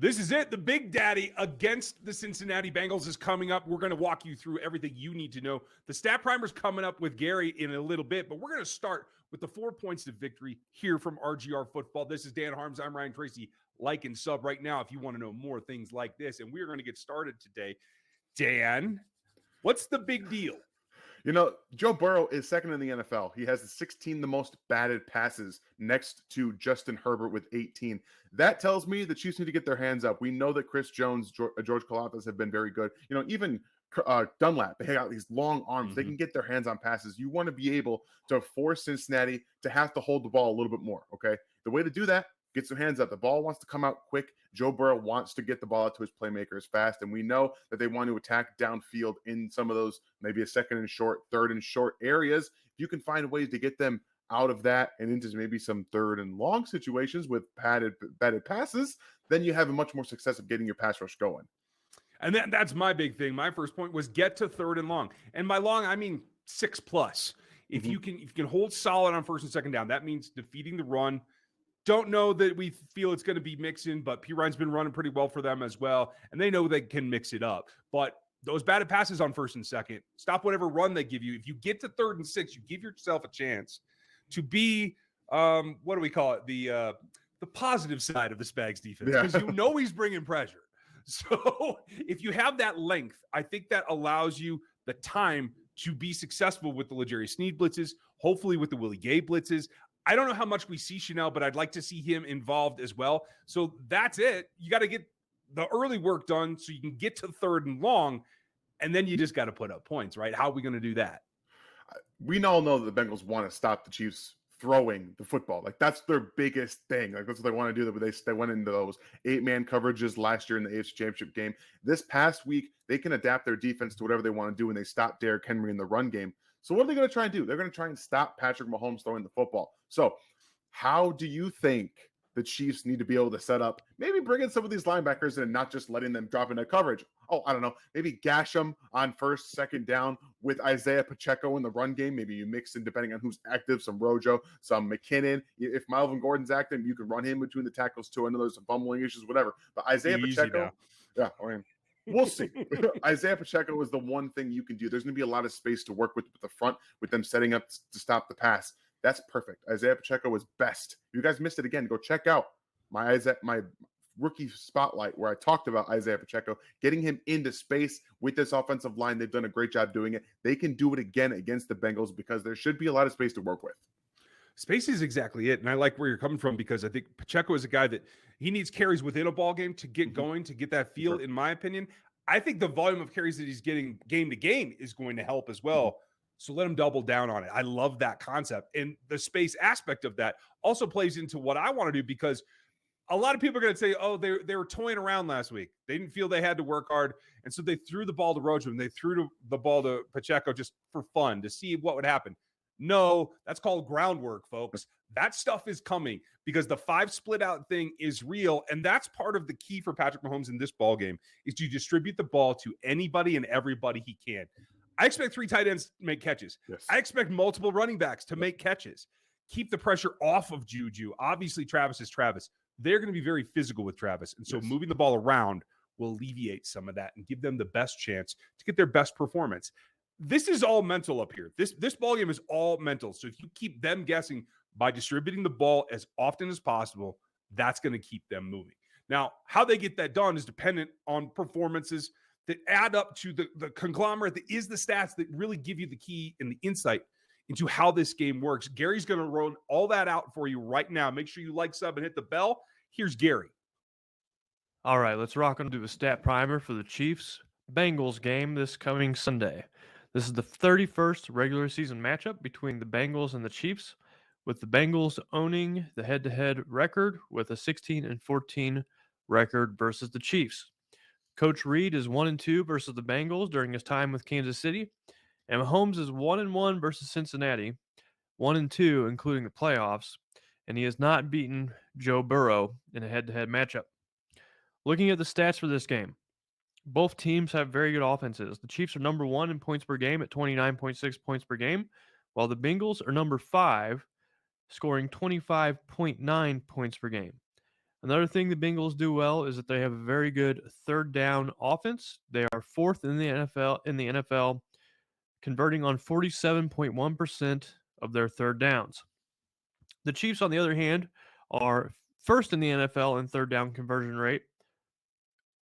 This is it. The Big Daddy against the Cincinnati Bengals is coming up. We're going to walk you through everything you need to know. The Stat Primer's coming up with Gary in a little bit, but we're going to start with the 4 points of victory here from RGR Football. This is Dan Harms. I'm Ryan Tracy. Like and sub right now if you want to know more things like this. And we're going to get started today. Dan, what's the big deal? You know, Joe Burrow is second in the NFL. He has 16 the most batted passes next to Justin Herbert with 18. That tells me the Chiefs need to get their hands up. We know that Chris Jones, George Kalafdis have been very good. You know, even Dunlap, they got these long arms. Mm-hmm. They can get their hands on passes. You want to be able to force Cincinnati to have to hold the ball a little bit more, okay? The way to do that, get some hands up. The ball wants to come out quick. Joe Burrow wants to get the ball out to his playmakers fast, and we know that they want to attack downfield in some of those, maybe a second and short, third and short areas. If you can find ways to get them out of that and into maybe some third and long situations with batted passes, then you have a much more success of getting your pass rush going. And that's my big thing. My first point was get to third and long. And by long, I mean 6+. If you can hold solid on first and second down, that means defeating the run. Don't know that we feel it's going to be Mixon, but P. Ryan's been running pretty well for them as well, and they know they can mix it up. But those batted passes on first and second, stop whatever run they give you. If you get to 3rd and 6, you give yourself a chance to be, what do we call it, the positive side of the Spags defense, because you know he's bringing pressure. So if you have that length, I think that allows you the time to be successful with the L'Jarius Sneed blitzes, hopefully with the Willie Gay blitzes. I don't know how much we see Chanel, but I'd like to see him involved as well. So that's it. You got to get the early work done so you can get to 3rd and long, and then you just got to put up points, right? How are we going to do that? We all know that the Bengals want to stop the Chiefs throwing the football. Like, that's their biggest thing. Like, that's what they want to do. They went into those 8-man coverages last year in the AFC Championship game. This past week, they can adapt their defense to whatever they want to do, and they stop Derrick Henry in the run game. So what are they going to try and do? They're going to try and stop Patrick Mahomes throwing the football. So how do you think the Chiefs need to be able to set up, maybe bring in some of these linebackers and not just letting them drop into coverage? Oh, I don't know. Maybe gash them on first, second down with Isaiah Pacheco in the run game. Maybe you mix in, depending on who's active, some Rojo, some McKinnon. If Melvin Gordon's active, you can run him between the tackles too. I know there's some fumbling issues, whatever. But Isaiah Pacheco, yeah, I mean, we'll see. Isaiah Pacheco is the one thing you can do. There's going to be a lot of space to work with the front, with them setting up to stop the pass. That's perfect. Isaiah Pacheco was best. If you guys missed it again, go check out my rookie spotlight where I talked about Isaiah Pacheco, getting him into space with this offensive line. They've done a great job doing it. They can do it again against the Bengals because there should be a lot of space to work with. Space is exactly it. And I like where you're coming from, because I think Pacheco is a guy that he needs carries within a ball game to get going, to get that feel, in my opinion. I think the volume of carries that he's getting game to game is going to help as well. So let him double down on it. I love that concept. And the space aspect of that also plays into what I want to do, because a lot of people are going to say, oh, they were toying around last week. They didn't feel they had to work hard. And so they threw the ball to Rojo and they threw the ball to Pacheco just for fun to see what would happen. No, that's called groundwork, folks. That stuff is coming because the 5 split out thing is real. And that's part of the key for Patrick Mahomes in this ball game, is to distribute the ball to anybody and everybody he can. I expect 3 tight ends to make catches. Yes. I expect multiple running backs to make catches. Keep the pressure off of Juju. Obviously, Travis is Travis. They're going to be very physical with Travis. And so moving the ball around will alleviate some of that and give them the best chance to get their best performance. This is all mental up here. This ball game is all mental. So if you keep them guessing by distributing the ball as often as possible, that's going to keep them moving. Now, how they get that done is dependent on performances that add up to the conglomerate that is the stats that really give you the key and the insight into how this game works. Gary's going to run all that out for you right now. Make sure you like, sub, and hit the bell. Here's Gary. All right, let's rock into a stat primer for the Chiefs-Bengals game this coming Sunday. This is the 31st regular season matchup between the Bengals and the Chiefs, with the Bengals owning the head-to-head record with a 16-14 record versus the Chiefs. Coach Reid is 1-2 versus the Bengals during his time with Kansas City, and Mahomes is 1-1 versus Cincinnati, 1-2 including the playoffs, and he has not beaten Joe Burrow in a head-to-head matchup. Looking at the stats for this game, both teams have very good offenses. The Chiefs are number 1 in points per game at 29.6 points per game, while the Bengals are number 5, scoring 25.9 points per game. Another thing the Bengals do well is that they have a very good third down offense. They are fourth in the NFL, converting on 47.1% of their third downs. The Chiefs, on the other hand, are first in the NFL in third down conversion rate,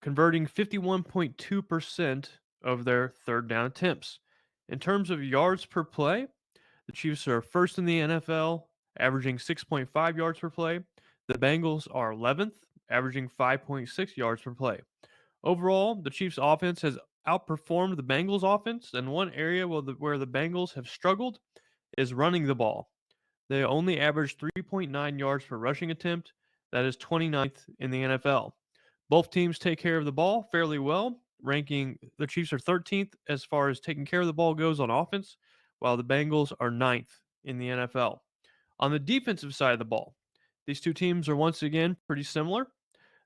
converting 51.2% of their third down attempts. In terms of yards per play, the Chiefs are first in the NFL, averaging 6.5 yards per play. The Bengals are 11th, averaging 5.6 yards per play. Overall, the Chiefs' offense has outperformed the Bengals' offense, and one area where the Bengals have struggled is running the ball. They only average 3.9 yards per rushing attempt. That is 29th in the NFL. Both teams take care of the ball fairly well, ranking the Chiefs are 13th as far as taking care of the ball goes on offense, while the Bengals are 9th in the NFL. On the defensive side of the ball, these two teams are once again pretty similar.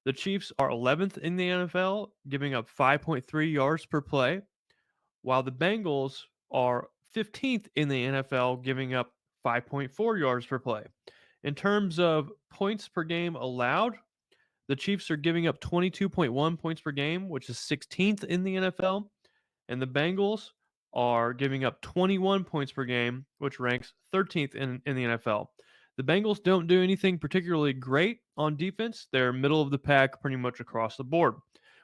The Chiefs are 11th in the NFL, giving up 5.3 yards per play, while the Bengals are 15th in the NFL, giving up 5.4 yards per play. In terms of points per game allowed, the Chiefs are giving up 22.1 points per game, which is 16th in the NFL, and the Bengals are giving up 21 points per game, which ranks 13th in the NFL. The Bengals don't do anything particularly great on defense. They're middle of the pack pretty much across the board.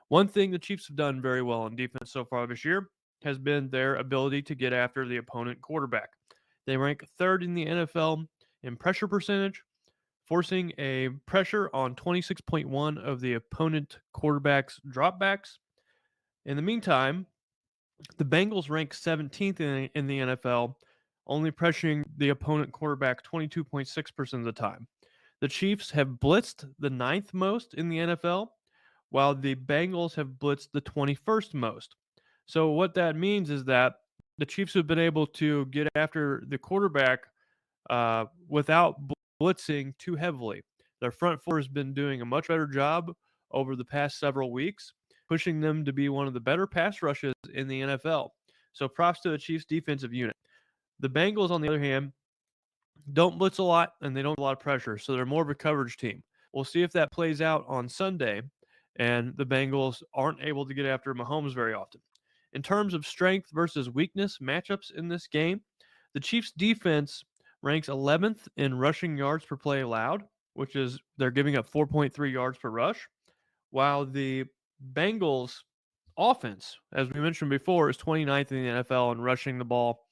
One thing the Chiefs have done very well on defense so far this year has been their ability to get after the opponent quarterback. They rank third in the NFL in pressure percentage, forcing a pressure on 26.1 of the opponent quarterback's dropbacks. In the meantime, the Bengals rank 17th in the NFL, only pressuring the opponent quarterback 22.6% of the time. The Chiefs have blitzed the 9th most in the NFL, while the Bengals have blitzed the 21st most. So what that means is that the Chiefs have been able to get after the quarterback without blitzing too heavily. Their front four has been doing a much better job over the past several weeks, pushing them to be one of the better pass rushes in the NFL. So props to the Chiefs defensive unit. The Bengals, on the other hand, don't blitz a lot and they don't have a lot of pressure, so they're more of a coverage team. We'll see if that plays out on Sunday, and the Bengals aren't able to get after Mahomes very often. In terms of strength versus weakness matchups in this game, the Chiefs defense ranks 11th in rushing yards per play allowed, which is they're giving up 4.3 yards per rush, while the Bengals offense, as we mentioned before, is 29th in the NFL in rushing the ball,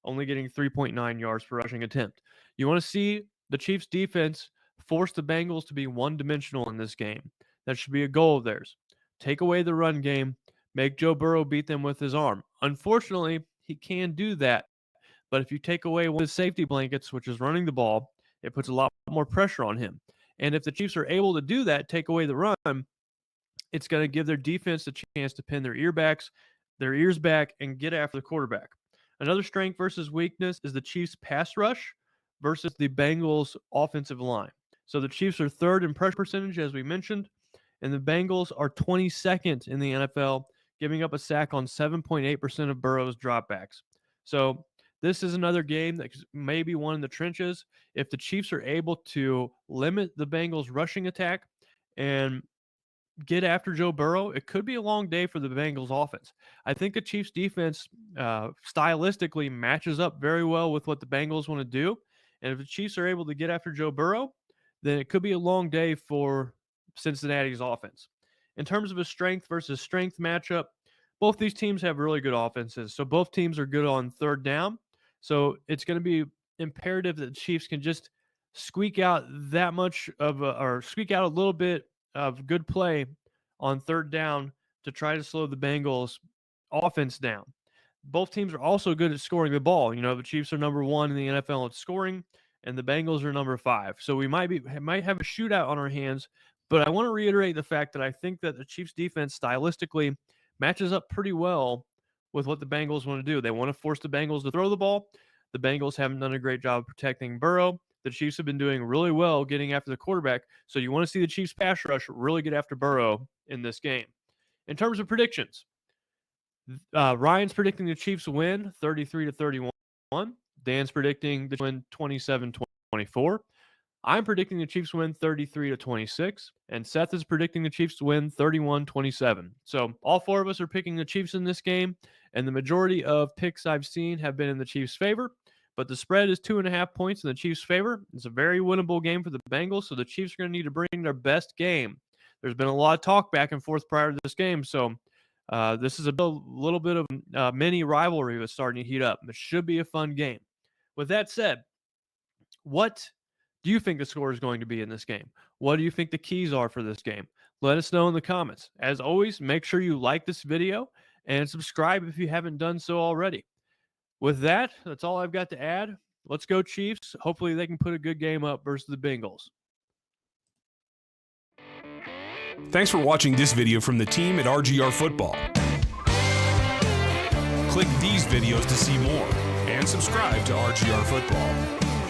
only getting 3.9 yards per rushing attempt. You want to see the Chiefs defense force the Bengals to be one-dimensional in this game. That should be a goal of theirs. Take away the run game, make Joe Burrow beat them with his arm. Unfortunately, he can do that, but if you take away one of his safety blankets, which is running the ball, it puts a lot more pressure on him. And if the Chiefs are able to do that, take away the run, it's going to give their defense a chance to pin their ears back, and get after the quarterback. Another strength versus weakness is the Chiefs' pass rush versus the Bengals' offensive line. So the Chiefs are third in pressure percentage, as we mentioned, and the Bengals are 22nd in the NFL, giving up a sack on 7.8% of Burrow's dropbacks. So this is another game that may be won in the trenches. If the Chiefs are able to limit the Bengals' rushing attack and get after Joe Burrow, it could be a long day for the Bengals offense. I think the Chiefs defense stylistically matches up very well with what the Bengals want to do. And if the Chiefs are able to get after Joe Burrow, then it could be a long day for Cincinnati's offense. In terms of a strength versus strength matchup, both these teams have really good offenses. So both teams are good on third down. So it's going to be imperative that the Chiefs can just squeak out or squeak out a little bit of good play on third down to try to slow the Bengals offense down. Both teams are also good at scoring the ball. You know, the Chiefs are number 1 in the NFL at scoring, and the Bengals are number 5. So we might have a shootout on our hands, but I want to reiterate the fact that I think that the Chiefs defense stylistically matches up pretty well with what the Bengals want to do. They want to force the Bengals to throw the ball. The Bengals haven't done a great job of protecting Burrow. The Chiefs have been doing really well getting after the quarterback. So you want to see the Chiefs pass rush really get after Burrow in this game. In terms of predictions, Ryan's predicting the Chiefs win 33-31. Dan's predicting the win 27-24. I'm predicting the Chiefs win 33-26, and Seth is predicting the Chiefs win 31-27. So all four of us are picking the Chiefs in this game, and the majority of picks I've seen have been in the Chiefs' favor. But the spread is 2.5 points in the Chiefs' favor. It's a very winnable game for the Bengals, so the Chiefs are going to need to bring their best game. There's been a lot of talk back and forth prior to this game, so this is a little bit of mini rivalry that's starting to heat up. It should be a fun game. With that said, what do you think the score is going to be in this game? What do you think the keys are for this game? Let us know in the comments. As always, make sure you like this video and subscribe if you haven't done so already. With that, that's all I've got to add. Let's go Chiefs. Hopefully they can put a good game up versus the Bengals. Thanks for watching this video from the team at RGR Football. Click these videos to see more and subscribe to RGR Football.